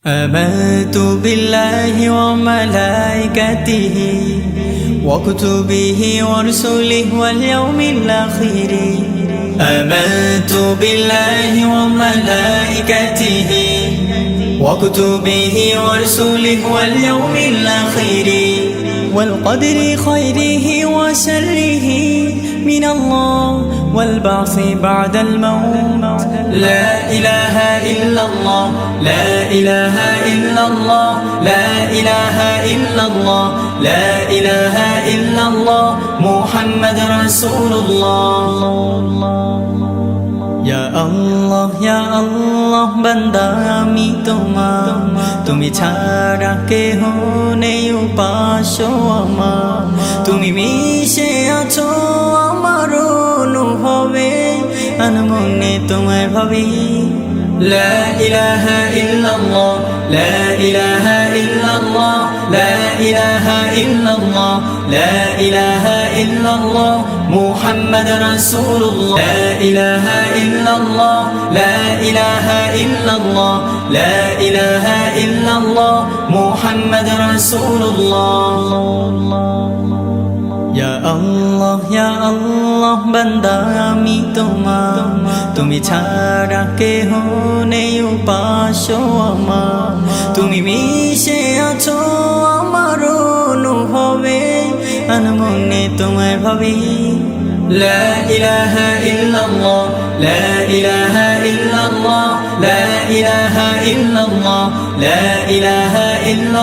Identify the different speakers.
Speaker 1: آمنت بالله وملائكته وكتبه ورسله واليوم الآخر. آمنت بالله وملائكته وكتبه ورسله واليوم الآخر والقدر خيره وشره من الله والبعث بعد الموت. لا إله إلا الله لا إله إلا الله لا إله إلا الله لا إله إلا الله محمد رسول الله. Ya Allah ya Allah বান্দা আমি তোমার, তুমি ছাড়া কেহ নেই উপাস্য আমার। তুমি মিশে আছো আমার অনুভবে, আনমনে তোমায় ভাবি। لا إله إلا الله لا إله إلا الله لا إله إلا الله لا إله إلا الله محمد رسول الله. لا إله إلا الله لا إله إلا الله لا إله إلا الله محمد رسول الله. Ya Allah ya Allah বান্দা আমি তোমার, তুমি ছাড়া কেহ নেই উপাস্য আমার। তুমি মিশে আছো আমার অনুভবে, আনমনে তোমায় ভাবি। لا إله إلا الله لا إله إلا الله لا إله إلا الله لا إله إلا